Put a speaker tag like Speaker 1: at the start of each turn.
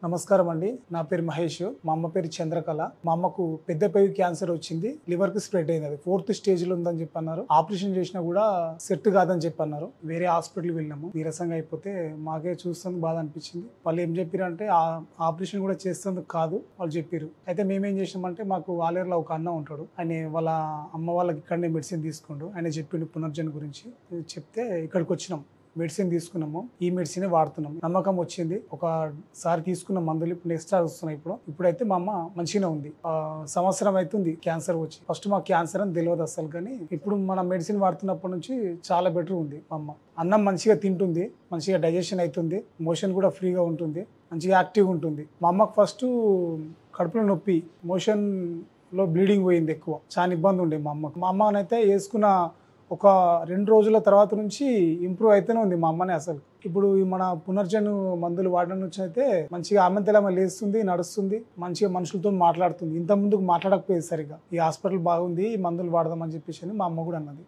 Speaker 1: నమస్కారం అండి. నా పేరు మహేష్. మా అమ్మ పేరు చంద్రకళ. మా అమ్మకు పెద్ద పెగు క్యాన్సర్ వచ్చింది. లివర్ కి స్ప్రెడ్ అయింది. అది 4th స్టేజ్ లో ఉందని చెప్పన్నారు. ఆపరేషన్ చేసినా కూడా సెట్ కాదని చెప్పన్నారు. వేరే హాస్పిటల్ వెళ్ళాము. నీరసంగా అయిపోతే మాకే చూస్తుంది బాధ అనిపించింది. వాళ్ళు ఏం చెప్పారంటే ఆపరేషన్ కూడా చేస్తుంది కాదు వాళ్ళు చెప్పారు. అయితే మేమేం చేసినామంటే మాకు ఆలేరులో ఒక అన్న ఉంటాడు. ఆయన వాళ్ళ అమ్మ వాళ్ళకి ఇక్కడనే మెడిసిన్ తీసుకుండు. ఆయన చెప్పిండు పునర్జన్ గురించి. చెప్తే ఇక్కడికి వచ్చినాం. మెడిసిన్ తీసుకున్నాము. ఈ మెడిసిన్ వాడుతున్నాము. నమ్మకం వచ్చింది. ఒకసారి తీసుకున్న మందులు ఇప్పుడు నెక్స్ట్ వస్తున్నాయి. ఇప్పుడైతే మా అమ్మ మంచిగానే ఉంది. సంవత్సరం అవుతుంది క్యాన్సర్ వచ్చి. ఫస్ట్ మాకు క్యాన్సర్ అని తెలియదు అసలు, కానీ ఇప్పుడు మన మెడిసిన్ వాడుతున్నప్పటి నుంచి చాలా బెటర్ ఉంది. మా అమ్మ అన్నం మంచిగా తింటుంది, మంచిగా డైజెషన్ అవుతుంది, మోషన్ కూడా ఫ్రీగా ఉంటుంది, మంచిగా యాక్టివ్గా ఉంటుంది. మా అమ్మకు ఫస్ట్ కడుపులో నొప్పి, మోషన్ లో బ్లీడింగ్ పోయింది ఎక్కువ. చాలా ఇబ్బంది ఉండే మా అమ్మకు. మా అమ్మనైతే వేసుకున్న ఒక 2 రోజుల తర్వాత నుంచి ఇంప్రూవ్ అయితేనే ఉంది మా అమ్మనే. అసలు ఇప్పుడు మన పునర్జన్ మందులు వాడడం నుంచి అయితే మంచిగా ఆమె తెలమ లేస్తుంది, నడుస్తుంది, మంచిగా మనుషులతో మాట్లాడుతుంది. ఇంత ముందుకు మాట్లాడకపోయేది సరిగా. ఈ హాస్పిటల్ బాగుంది, ఈ మందులు వాడదామని చెప్పేసి మా అమ్మ కూడా అన్నది.